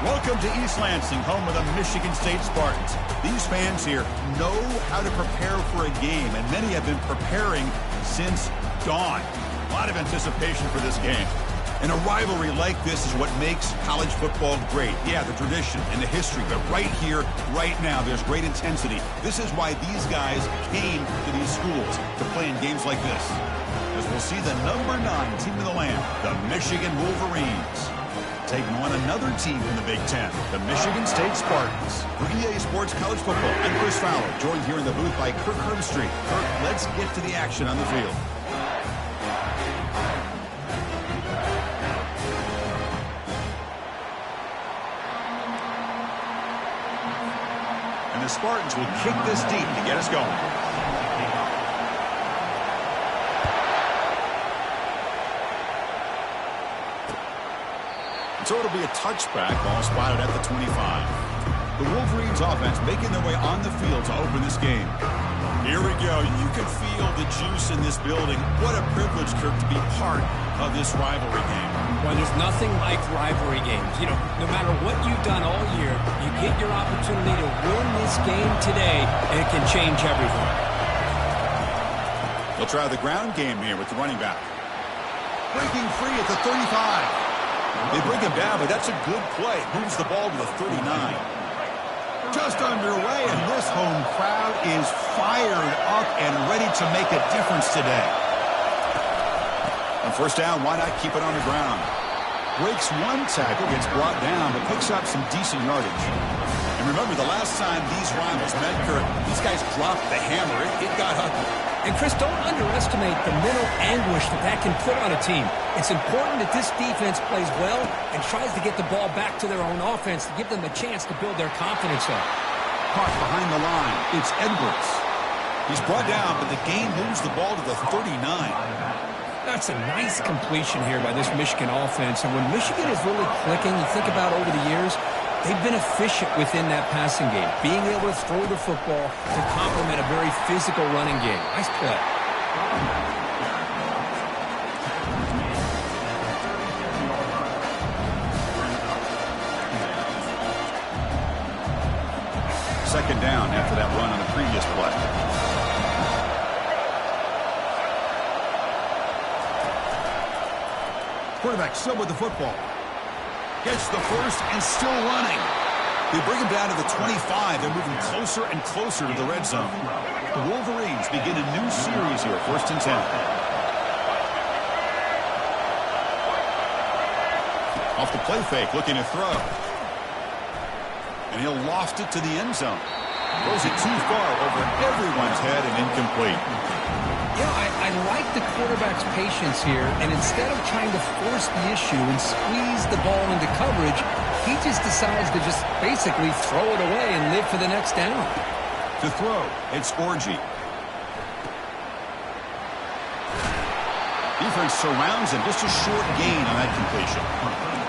Welcome to East Lansing, home of the Michigan State Spartans. These fans here know how to prepare for a game, and many have been preparing since dawn. A lot of anticipation for this game. And a rivalry like this is what makes college football great. Yeah, the tradition and the history, but right here, right now, there's great intensity. This is why these guys came to these schools to play in games like this. As we'll see the number 9 team in the land, the Michigan Wolverines, taking on another team from the Big Ten, the Michigan State Spartans. For EA Sports College Football, I'm Chris Fowler, joined here in the booth by Kirk Herbstreit. Kirk, let's get to the action on the field. And the Spartans will kick this deep to get us going. So it'll be a touchback, ball spotted at the 25. The Wolverines offense making their way on the field to open this game. Here we go. You can feel the juice in this building. What a privilege, Kirk, to be part of this rivalry game. Well, there's nothing like rivalry games. You know, no matter what you've done all year, you get your opportunity to win this game today, and it can change everything. They'll try the ground game here with the running back. Breaking free at the 35. They bring him down, but that's a good play. Moves the ball to the 39. Just underway, and this home crowd is fired up and ready to make a difference today. On first down, why not keep it on the ground? Breaks one tackle, gets brought down, but picks up some decent yardage. And remember, the last time these rivals met, Kirk, these guys dropped the hammer. It got ugly. And, Chris, don't underestimate the mental anguish that can put on a team. It's important that this defense plays well and tries to get the ball back to their own offense to give them a chance to build their confidence up. Caught behind the line. It's Edwards. He's brought down, but the gain moves the ball to the 39. That's a nice completion here by this Michigan offense. And when Michigan is really clicking, you think about over the years, they've been efficient within that passing game, being able to throw the football to complement a very physical running game. Nice play. Second down after that run on the previous play. Quarterback still with the football. Gets the first and still running. They bring him down to the 25. They're moving closer and closer to the red zone. The Wolverines begin a new series here, 1st and 10. Off the play fake, looking to throw. And he'll loft it to the end zone. Throws it too far over everyone's head and incomplete. Yeah, I like the quarterback's patience here, and instead of trying to force the issue and squeeze the ball into coverage, he just decides to just basically throw it away and live for the next down. To throw, it's Orji. Defense surrounds him, just a short gain on that completion.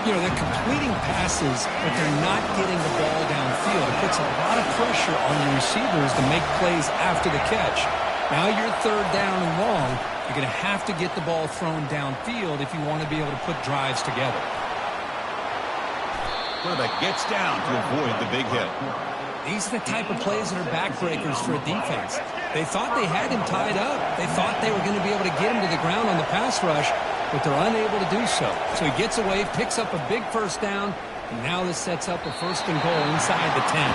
You know, they're completing passes, but they're not getting the ball downfield. It puts a lot of pressure on the receivers to make plays after the catch. Now you're 3rd down and long. You're going to have to get the ball thrown downfield if you want to be able to put drives together. Quarterback gets down to avoid the big hit. These are the type of plays that are backbreakers for a defense. They thought they had him tied up. They thought they were going to be able to get him to the ground on the pass rush, but they're unable to do so. So he gets away, picks up a big first down, and now this sets up a 1st and goal inside the 10.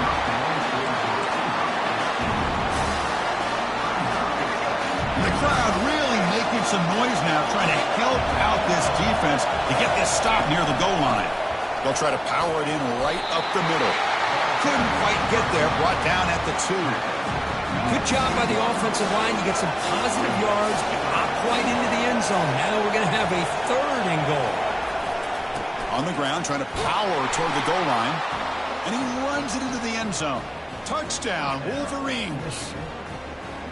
The crowd really making some noise now, trying to help out this defense to get this stop near the goal line. They'll try to power it in right up the middle. Couldn't quite get there, brought down at the 2. Good job by the offensive line. You get some positive yards, but not quite into the end zone. Now we're going to have a 3rd and goal. On the ground, trying to power toward the goal line. And he runs it into the end zone. Touchdown, Wolverines.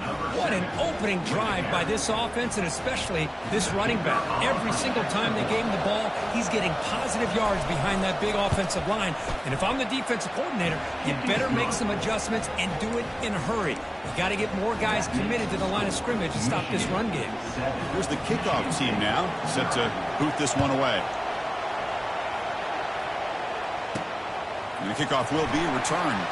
What an opening drive by this offense, and especially this running back. Every single time they gave him the ball, he's getting positive yards behind that big offensive line. And if I'm the defensive coordinator, you better make some adjustments and do it in a hurry. You got to get more guys committed to the line of scrimmage to stop this run game. Here's the kickoff team now, set to boot this one away. And the kickoff will be returned.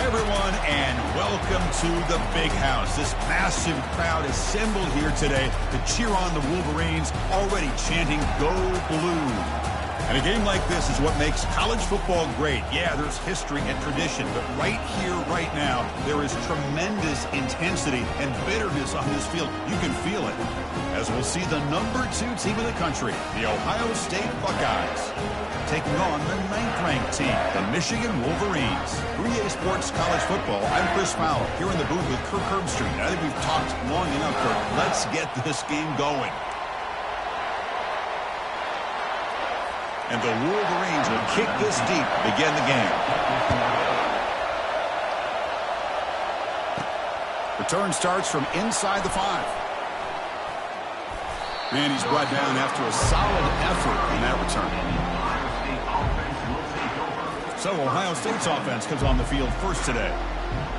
Everyone, and welcome to the Big House. This massive crowd assembled here today to cheer on the Wolverines, already chanting "Go Blue." And a game like this is what makes college football great. Yeah, there's history and tradition, but right here, right now, there is tremendous intensity and bitterness on this field. You can feel it. As we'll see the #2 team in the country, the Ohio State Buckeyes, taking on the 9th-ranked team, the Michigan Wolverines. 3A Sports College Football, I'm Chris Fowler, here in the booth with Kirk Herbstreit. I think we've talked long enough, Kirk. Let's get this game going. And the Wolverines will kick this deep to begin the game. Return starts from inside the 5. And he's brought down after a solid effort in that return. So Ohio State's offense comes on the field first today.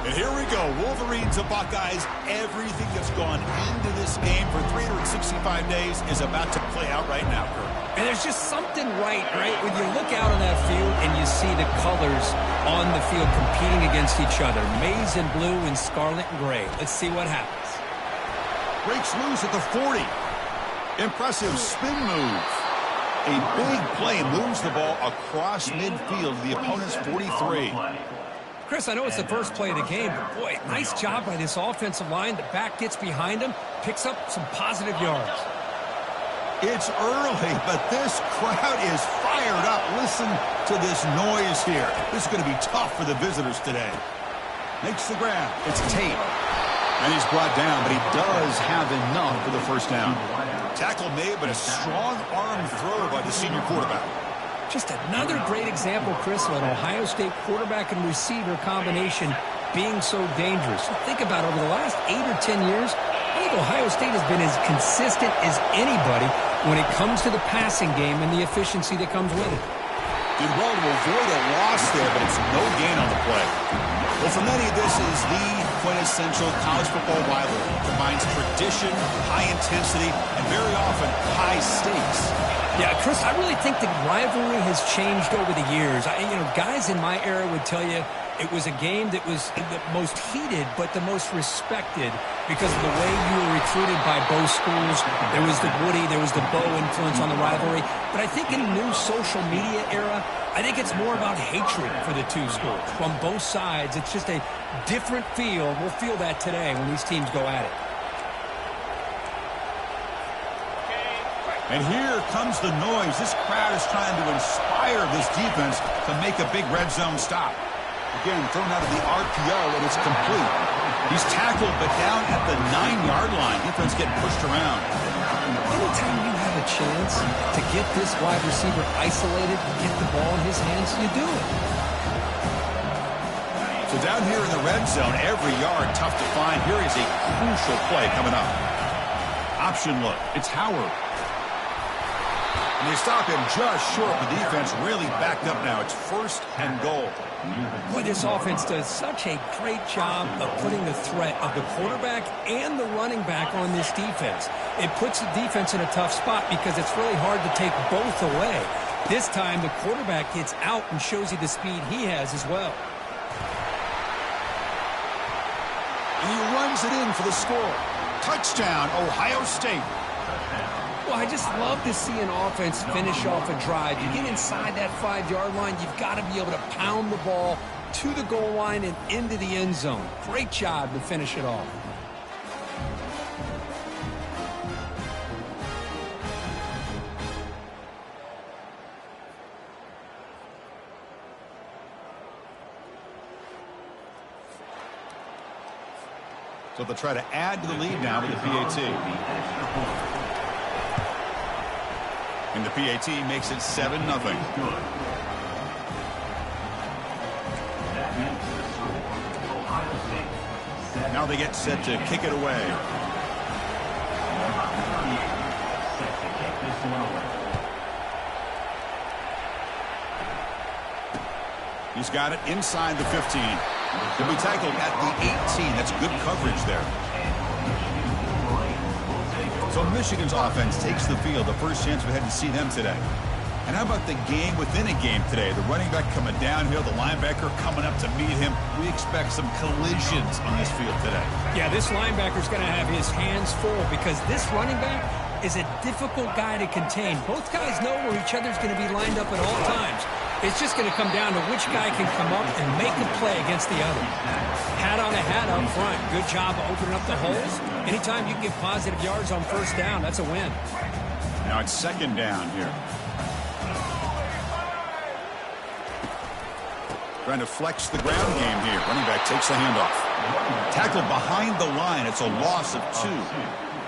And here we go, Wolverines and Buckeyes. Everything that's gone into this game for 365 days is about to play out right now, Kirk. And there's just something right? When you look out on that field and you see the colors on the field competing against each other. Maize and blue and scarlet and gray. Let's see what happens. Breaks loose at the 40. Impressive spin move. A big play moves the ball across midfield to the opponent's 43. Chris, I know it's the first play of the game, but boy, nice job by this offensive line. The back gets behind him, picks up some positive yards. It's early, but this crowd is fired up. Listen to this noise here. This is going to be tough for the visitors today. Makes the grab. It's Tate. And he's brought down, but he does have enough for the first down. Tackle made, but a strong arm throw by the senior quarterback. Just another great example, Chris, of an Ohio State quarterback and receiver combination being so dangerous. Think about it, over the last 8 or 10 years, I think Ohio State has been as consistent as anybody when it comes to the passing game and the efficiency that comes with it. Did well to avoid a loss there, but it's no gain on the play. Well, for many, this is the quintessential college football rivalry. It combines tradition, high intensity, and very often high stakes. Yeah, Chris, I really think the rivalry has changed over the years. Guys in my era would tell you it was a game that was the most heated but the most respected because of the way you were recruited by both schools. There was the Woody, there was the Bo influence on the rivalry. But I think in the new social media era, I think it's more about hatred for the two schools. From both sides, it's just a different feel. We'll feel that today when these teams go at it. And here comes the noise. This crowd is trying to inspire this defense to make a big red zone stop. Again, thrown out of the RPO, and it's complete. He's tackled, but down at the 9-yard line. Defense getting pushed around. Anytime you have a chance to get this wide receiver isolated, get the ball in his hands, you do it. So down here in the red zone, every yard tough to find. Here is a crucial play coming up. Option look. It's Howard. And they stop him just short. The defense really backed up now. It's 1st and goal. Boy, this offense does such a great job of putting the threat of the quarterback and the running back on this defense. It puts the defense in a tough spot because it's really hard to take both away. This time, the quarterback gets out and shows you the speed he has as well. And he runs it in for the score. Touchdown, Ohio State. Well, I just love to see an offense finish off a drive. You get inside that 5-yard line, you've got to be able to pound the ball to the goal line and into the end zone. Great job to finish it off. So they'll try to add to the lead now with the PAT. And the PAT makes it 7-0. Now they get set to kick it away. He's got it inside the 15. He'll be tackled at the 18. That's good coverage there. So Michigan's offense takes the field. The first chance we had to see them today. And how about the game within a game today? The running back coming downhill, the linebacker coming up to meet him. We expect some collisions on this field today. Yeah, this linebacker's going to have his hands full because this running back is a difficult guy to contain. Both guys know where each other's going to be lined up at all times. It's just going to come down to which guy can come up and make a play against the other. Hat on a hat up front. Good job of opening up the holes. Anytime you can get positive yards on first down, that's a win. Now it's second down here. Trying to flex the ground game here. Running back takes the handoff. Tackled behind the line. It's a loss of 2.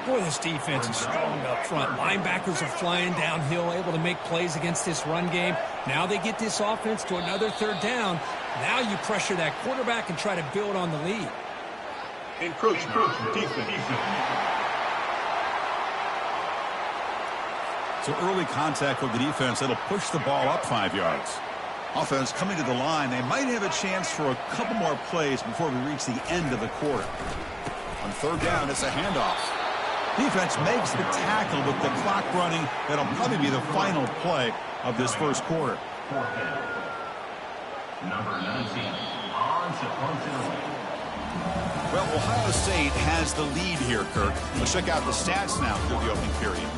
Boy, this defense is strong up front. Linebackers are flying downhill, able to make plays against this run game. Now they get this offense to another third down. Now you pressure that quarterback and try to build on the lead. Encroachment. Defense. So early contact with the defense, that'll push the ball up 5 yards. Offense coming to the line. They might have a chance for a couple more plays before we reach the end of the quarter. On third down, it's a handoff. Defense makes the tackle with the clock running. That'll probably be the final play of this first quarter. Number 19, on to punt. Well, Ohio State has the lead here, Kirk. Let's check out the stats now through the opening period.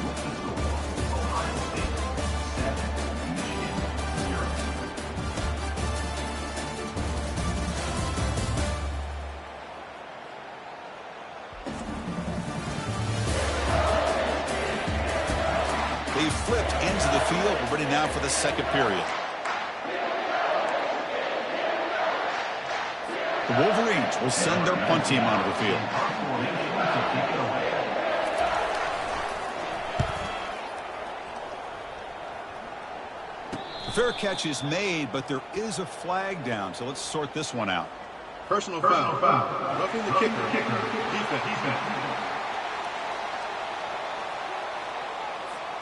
They flipped into the field. We're ready now for the second period. The Wolverines will send their punt team onto the field. The fair catch is made, but there is a flag down, so let's sort this one out. Personal foul. Roughing the kicker. Defense.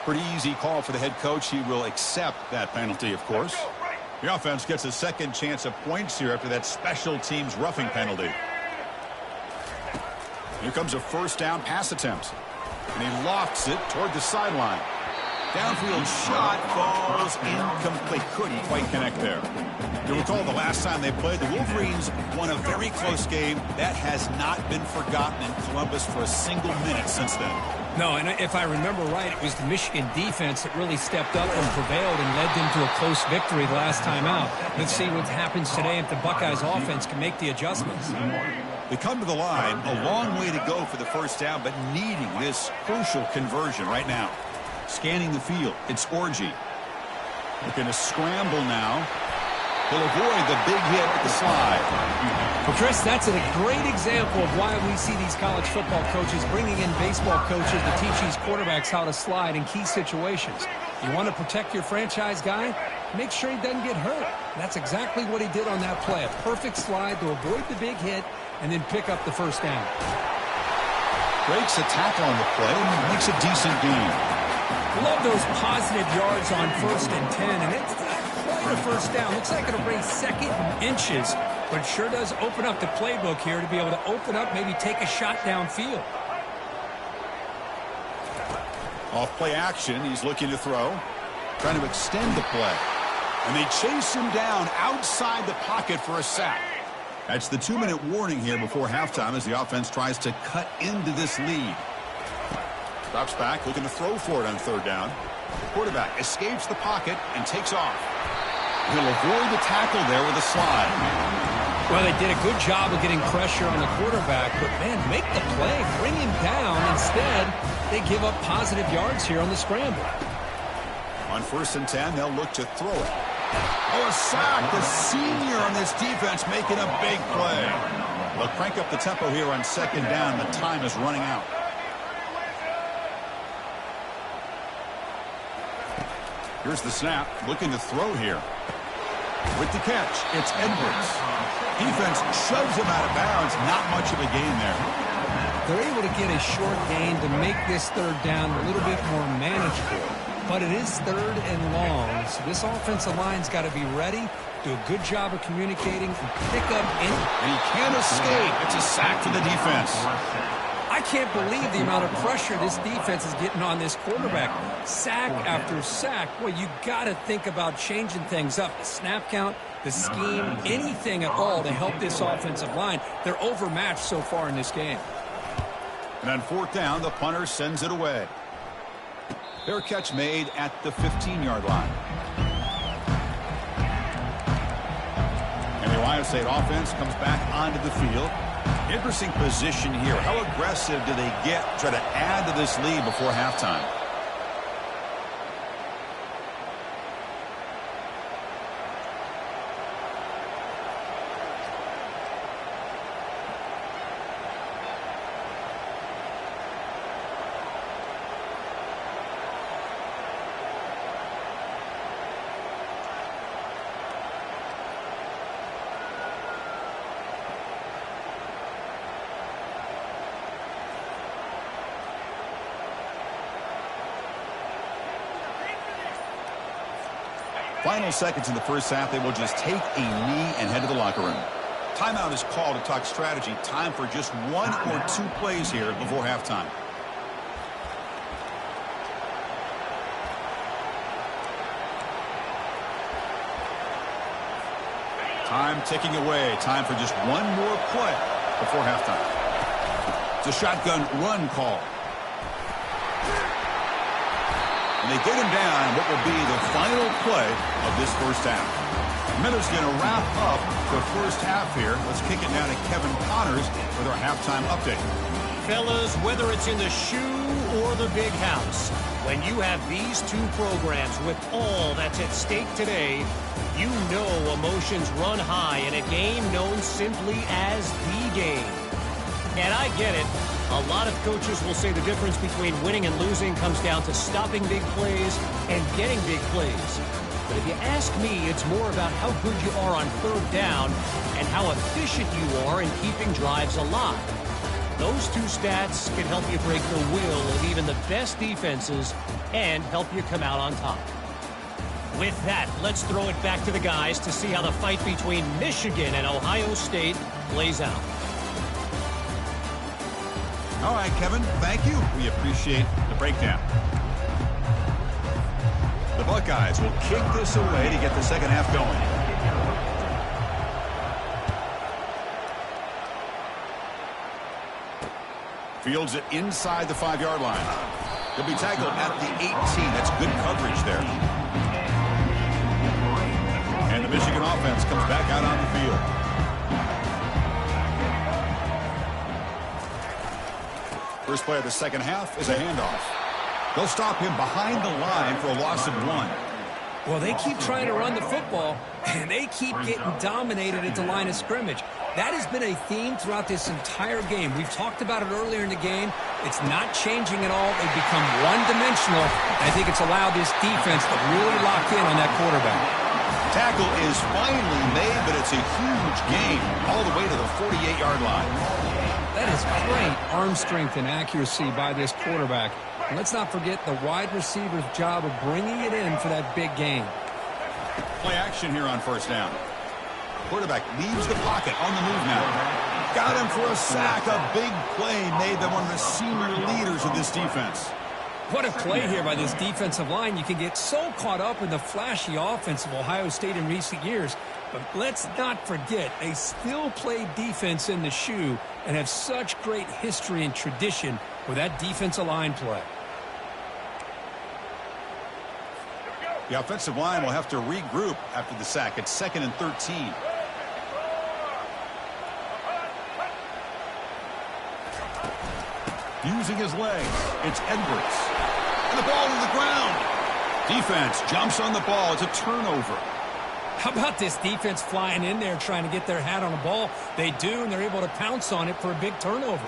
Pretty easy call for the head coach. He will accept that penalty, of course. The offense gets a second chance of points here after that special teams roughing penalty. Here comes a first down pass attempt. And he lofts it toward the sideline. Downfield shot falls incomplete. Couldn't quite connect there. You'll recall the last time they played, the Wolverines won a very close game. That has not been forgotten in Columbus for a single minute since then. No, and if I remember right, it was the Michigan defense that really stepped up and prevailed and led them to a close victory the last time out. Let's see what happens today if the Buckeyes offense can make the adjustments. They come to the line, a long way to go for the first down, but needing this crucial conversion right now. Scanning the field, it's Orji. Looking to scramble now. He'll avoid the big hit at the slide. Well, Chris, that's a great example of why we see these college football coaches bringing in baseball coaches to teach these quarterbacks how to slide in key situations. You want to protect your franchise guy? Make sure he doesn't get hurt. That's exactly what he did on that play. A perfect slide to avoid the big hit and then pick up the first down. Breaks a tackle on the play and makes a decent gain. Love those positive yards on 1st and 10, and it's quite a first down. Looks like it'll bring second and inches, but it sure does open up the playbook here to be able to open up, maybe take a shot downfield. Off play action, he's looking to throw, trying to extend the play. And they chase him down outside the pocket for a sack. That's the 2-minute warning here before halftime as the offense tries to cut into this lead. Drops back, looking to throw for it on third down. The quarterback escapes the pocket and takes off. He'll avoid the tackle there with a slide. Well, they did a good job of getting pressure on the quarterback, but, man, make the play. Bring him down. Instead, they give up positive yards here on the scramble. On 1st and 10, they'll look to throw it. Oh, a sack. The senior on this defense making a big play. They'll crank up the tempo here on 2nd down. The time is running out. Here's the snap. Looking to throw here. With the catch, it's Edwards. Defense shoves him out of bounds. Not much of a gain there. They're able to get a short gain to make this 3rd down a little bit more manageable. But it is 3rd and long, so this offensive line's got to be ready, do a good job of communicating, and pick up any... And he can't escape. It's a sack for the defense. I can't believe the amount of pressure this defense is getting on this quarterback. Sack after sack. Well, you got to think about changing things up. The snap count, the scheme, anything at all to help this offensive line. They're overmatched so far in this game. And on 4th down, the punter sends it away. Fair catch made at the 15-yard line. And the Ohio State offense comes back onto the field. Interesting position here. How aggressive do they get to try to add to this lead before halftime? Final seconds in the first half, they will just take a knee and head to the locker room. Timeout is called to talk strategy. Time for just 1 or 2 plays here before halftime. Time ticking away. Time for just 1 more play before halftime. It's a shotgun run call. And they get him down what will be the final play of this first half. Miller's going to wrap up the first half here. Let's kick it now to Kevin Connors with our halftime update. Fellas, whether it's in the shoe or the big house, when you have these 2 programs with all that's at stake today, you know emotions run high in a game known simply as the game. And I get it. A lot of coaches will say the difference between winning and losing comes down to stopping big plays and getting big plays. But if you ask me, it's more about how good you are on 3rd down and how efficient you are in keeping drives alive. Those 2 stats can help you break the will of even the best defenses and help you come out on top. With that, let's throw it back to the guys to see how the fight between Michigan and Ohio State plays out. All right, Kevin, thank you. We appreciate the breakdown. The Buckeyes will kick this away to get the second half going. Fields it inside the 5-yard line. He'll be tackled at the 18. That's good coverage there. And the Michigan offense comes back out on the field. First play of the second half is a handoff. They'll stop him behind the line for a loss of 1. Well, they keep trying to run the football, and they keep getting dominated at the line of scrimmage. That has been a theme throughout this entire game. We've talked about it earlier in the game. It's not changing at all. They've become one-dimensional. I think it's allowed this defense to really lock in on that quarterback. Tackle is finally made, but it's a huge gain all the way to the 48-yard line. That is great arm strength and accuracy by this quarterback. And let's not forget the wide receiver's job of bringing it in for that big gain. Play action here on 1st down. Quarterback leaves the pocket on the move now. Got him for a sack. A big play made by one of the senior leaders of this defense. What a play here by this defensive line. You can get so caught up in the flashy offense of Ohio State in recent years. But let's not forget, they still play defense in the shoe and have such great history and tradition with that defensive line play. The offensive line will have to regroup after the sack. It's 2nd and 13. Using his legs, it's Edwards. And the ball to the ground. Defense jumps on the ball. It's a turnover. How about this defense flying in there trying to get their hat on the ball? They do, and they're able to pounce on it for a big turnover.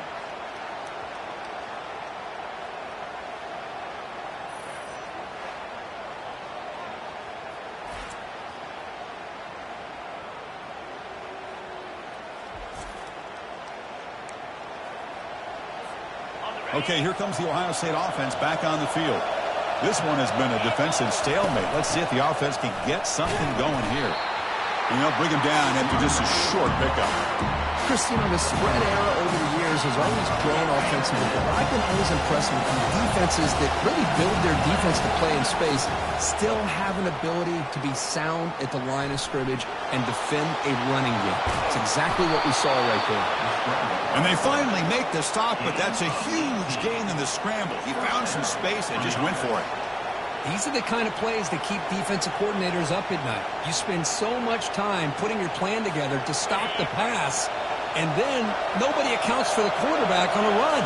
Okay, here comes the Ohio State offense back on the field. This one has been a defensive stalemate. Let's see if the offense can get something going here. And they'll bring him down after just a short pickup. Christian, the spread era over the years has always grown offensively, but I've been always impressed with the defenses that really build their defense to play in space, still have an ability to be sound at the line of scrimmage and defend a running game. It's exactly what we saw right there. And they finally make the stop, but that's a huge gain in the scramble. He found some space and just went for it. These are the kind of plays that keep defensive coordinators up at night. You spend so much time putting your plan together to stop the pass, and then nobody accounts for the quarterback on a run.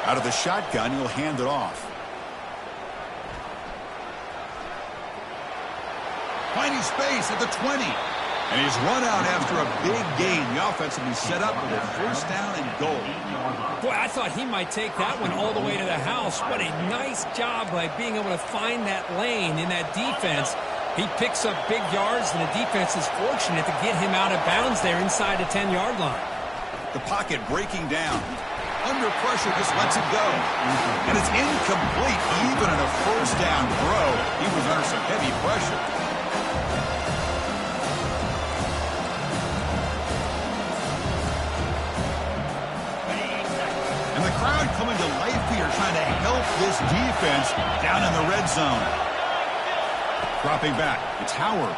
Out of the shotgun, he'll hand it off. Finding space at the 20. And he's run out after a big gain. The offense will be set up with a 1st down and goal. Boy, I thought he might take that one all the way to the house. What a nice job by being able to find that lane in that defense. He picks up big yards, and the defense is fortunate to get him out of bounds there inside the 10-yard line. The pocket breaking down. Under pressure, just lets it go. And it's incomplete, even in a 1st down throw. He was under some heavy pressure. And the crowd coming to life here, trying to help this defense down in the red zone. Dropping back, it's Howard.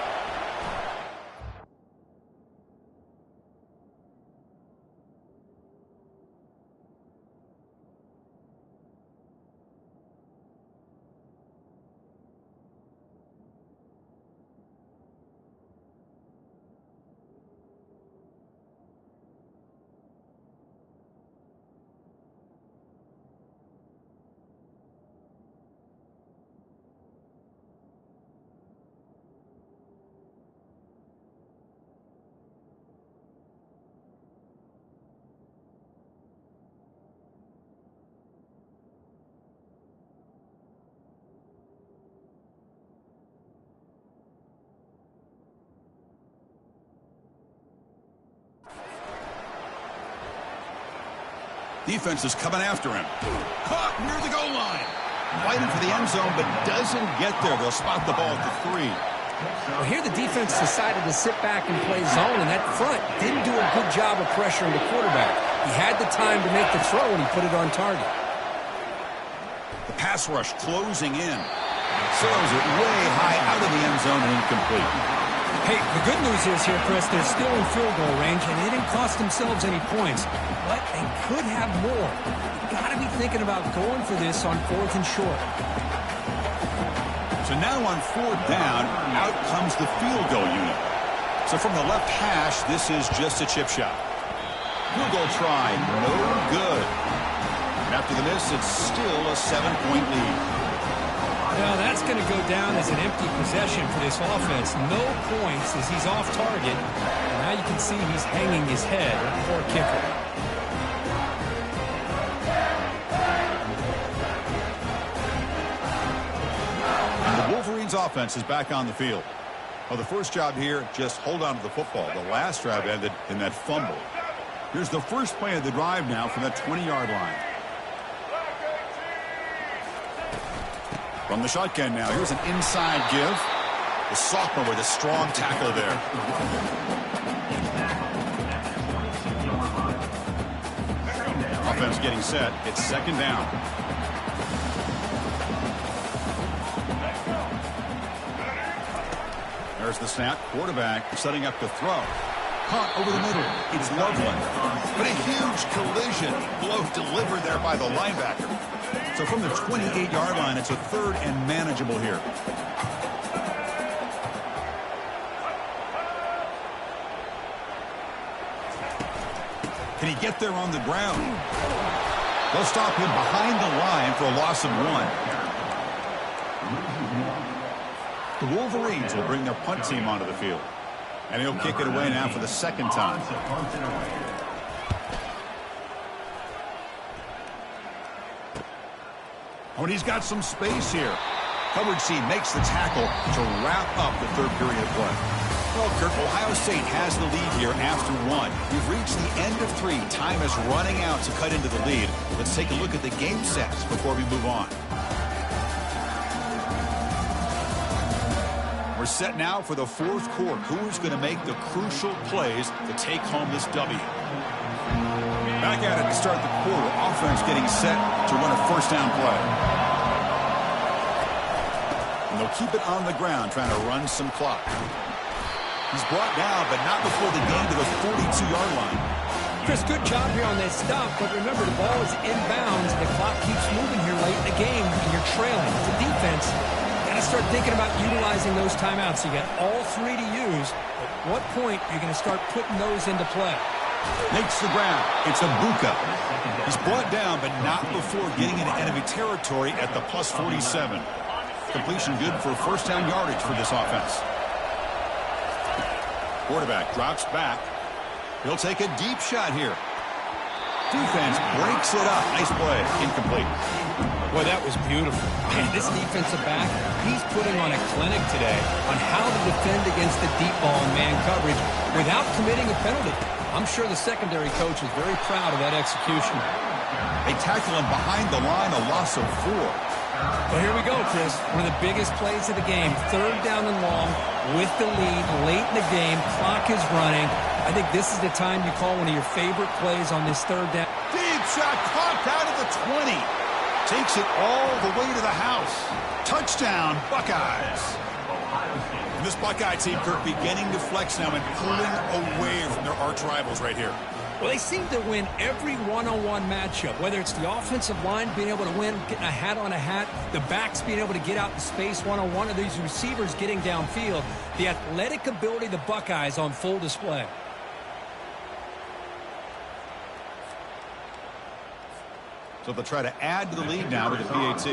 Defense is coming after him. Caught near the goal line. Fighting for the end zone, but doesn't get there. They'll spot the ball at the 3. Well, here the defense decided to sit back and play zone, and that front didn't do a good job of pressuring the quarterback. He had the time to make the throw, and he put it on target. The pass rush closing in. Sails it way high out of the end zone and incomplete. Hey, the good news is here, Chris, they're still in field goal range, and they didn't cost themselves any points. But they could have more. You've got to be thinking about going for this on 4th and short. So now on 4th down, out comes the field goal unit. So from the left hash, this is just a chip shot. Field goal try, no good. And after the miss, it's still a 7-point lead. Now that's going to go down as an empty possession for this offense. No points as he's off target. And now you can see he's hanging his head. Poor kicker. Wolverines offense is back on the field. Well, the first job here, just hold on to the football. The last drive ended in that fumble. Here's the first play of the drive now from that 20-yard line. From the shotgun now, here's an inside give. The sophomore with a strong tackle there. Offense getting set. It's 2nd down. There's the snap. Quarterback setting up to throw. Caught over the middle. It's Loveland. But a huge collision. Blow delivered there by the linebacker. So from the 28-yard line, it's a third and manageable here. Can he get there on the ground? They'll stop him behind the line for a loss of 1. The Wolverines will bring their punt team onto the field. And he'll kick it away now for the second time. Oh, and he's got some space here. Coverage team makes the tackle to wrap up the third period of play. Well, Kirk, Ohio State has the lead here after 1. We've reached the end of 3. Time is running out to cut into the lead. Let's take a look at the game sets before we move on. We're set now for the fourth quarter. Who's going to make the crucial plays to take home this W? Back at it to start the quarter. Offense getting set to run a first down play. And they'll keep it on the ground, trying to run some clock. He's brought down, but not before the gain to the 42-yard line. Chris, good job here on that stop, but remember, the ball is inbounds. The clock keeps moving here late in the game, and you're trailing. It's a defense. Got to start thinking about utilizing those timeouts. You got all 3 to use. At what point are you going to start putting those into play? Makes the ground. It's Abuka. He's brought down, but not before getting into enemy territory at the plus 47. Completion good for first down yardage for this offense. Quarterback drops back. He'll take a deep shot here. Defense breaks it up. Nice play. Incomplete. Boy, that was beautiful. Man, this defensive back, he's putting on a clinic today on how to defend against the deep ball and man coverage without committing a penalty. I'm sure the secondary coach is very proud of that execution. They tackle him behind the line, a loss of 4. Well, here we go, Chris. One of the biggest plays of the game. Third down and long with the lead late in the game. Clock is running. I think this is the time you call one of your favorite plays on this third down. Deep shot caught down at the 20. Takes it all the way to the house. Touchdown, Buckeyes. And this Buckeye team, Kirk, beginning to flex now and pulling away from their arch rivals right here. Well, they seem to win every one-on-one matchup, whether it's the offensive line being able to win, getting a hat on a hat, the backs being able to get out in space one-on-one, or these receivers getting downfield. The athletic ability of the Buckeyes on full display. So they'll try to add to the lead now with the PAT.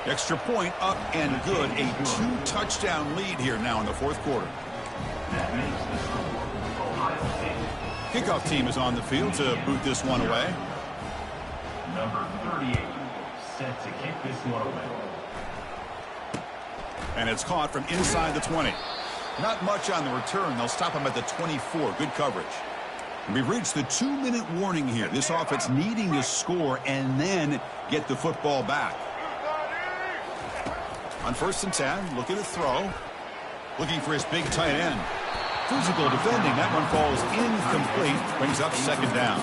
Extra point up and good. A 2-touchdown lead here now in the fourth quarter. Kickoff team is on the field to boot this one away. Number 38 set to kick this one away. And it's caught from inside the 20. Not much on the return. They'll stop him at the 24. Good coverage. And we've reached the 2-minute warning here. This offense needing to score and then get the football back. On 1st and 10, look at the throw. Looking for his big tight end. Physical defending. That one falls incomplete. Brings up second down.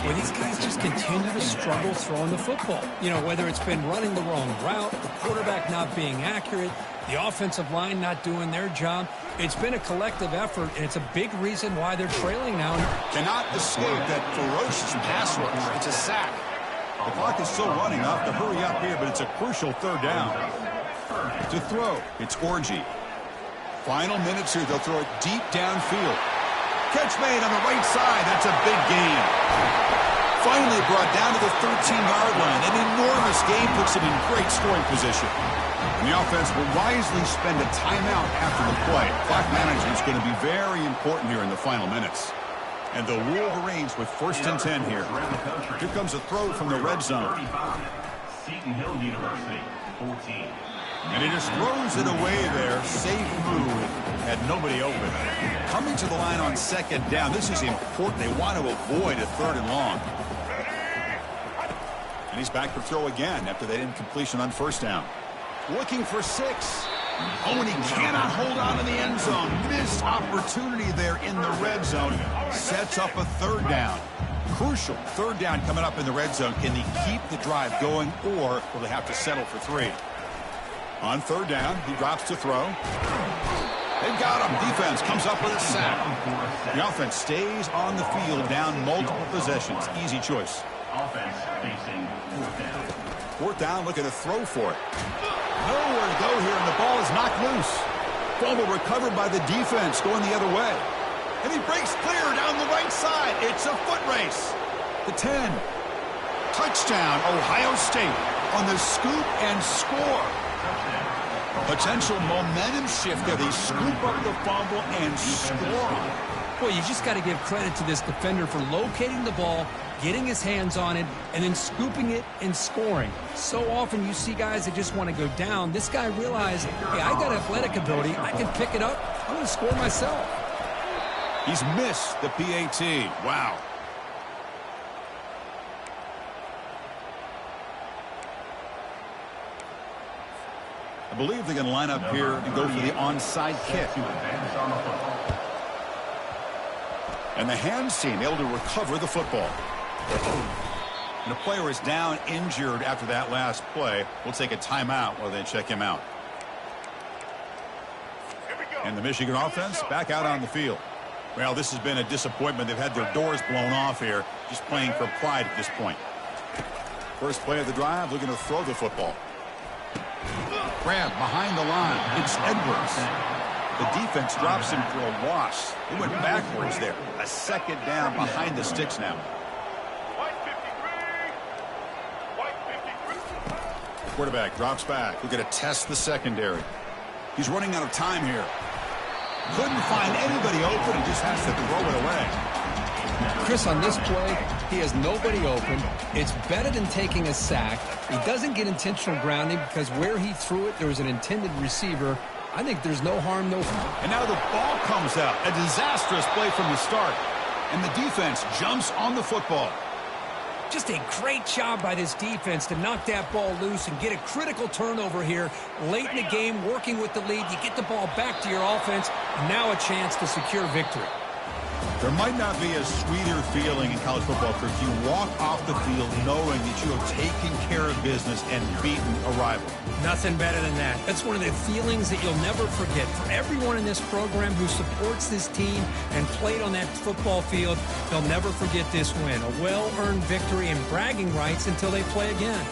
Well, these guys just continue to struggle throwing the football. You know, whether it's been running the wrong route, the quarterback not being accurate, the offensive line not doing their job. It's been a collective effort, and it's a big reason why they're trailing now. Cannot escape that ferocious pass rush. It's a sack. The clock is still running. I'll have to hurry up here, but it's a crucial third down. To throw, it's Orji. Final minutes here. They'll throw it deep downfield. Catch made on the right side. That's a big gain. Finally brought down to the 13-yard line. An enormous gain puts him in great scoring position. And the offense will wisely spend a timeout after the play. Clock management is going to be very important here in the final minutes. And the Wolverines with 1st and 10 here. Here comes a throw from the red zone. Seton Hill University, 14. And he just throws it away there. Safe move. Had nobody open. Coming to the line on 2nd down. This is important. They want to avoid a 3rd and long. And he's back to throw again after that incompletion on 1st down. Looking for 6. Oh, and he cannot hold on in the end zone. Missed opportunity there in the red zone. Sets up a 3rd down. Crucial 3rd down coming up in the red zone. Can they keep the drive going, or will they have to settle for 3? On third down, he drops to throw. They've got him. Defense comes up with a sack. The offense stays on the field down multiple possessions. Easy choice. Offense facing fourth down. Fourth down, looking to throw for it. Nowhere to go here, and the ball is knocked loose. Fumble recovered by the defense going the other way. And he breaks clear down the right side. It's a foot race. The 10. Touchdown, Ohio State on the scoop and score. Potential momentum shift there. They scoop up the fumble and score. Boy, you just got to give credit to this defender for locating the ball, getting his hands on it, and then scooping it and scoring. So often you see guys that just want to go down. This guy realized, hey, I got athletic ability. I can pick it up. I'm going to score myself. He's missed the PAT. Wow. I believe they're going to line up here and go for the onside kick. And the hands team able to recover the football. And the player is down injured after that last play. We'll take a timeout while they check him out. And the Michigan offense back out on the field. Well, this has been a disappointment. They've had their doors blown off here, just playing for pride at this point. First play of the drive, looking to throw the football. Grab behind the line. It's Edwards. The defense drops him for a loss. They went backwards there. A second down behind the sticks now. Quarterback drops back. We're going to test the secondary. He's running out of time here. Couldn't find anybody open and just has to throw it away. Chris, on this play, he has nobody open. It's better than taking a sack. He doesn't get intentional grounding because where he threw it, there was an intended receiver. I think there's no harm, no foul. And now the ball comes out. A disastrous play from the start. And the defense jumps on the football. Just a great job by this defense to knock that ball loose and get a critical turnover here late in the game, working with the lead. You get the ball back to your offense, and now a chance to secure victory. There might not be a sweeter feeling in college football if you walk off the field knowing that you have taken care of business and beaten a rival. Nothing better than that. That's one of the feelings that you'll never forget. For everyone in this program who supports this team and played on that football field, they'll never forget this win. A well-earned victory and bragging rights until they play again.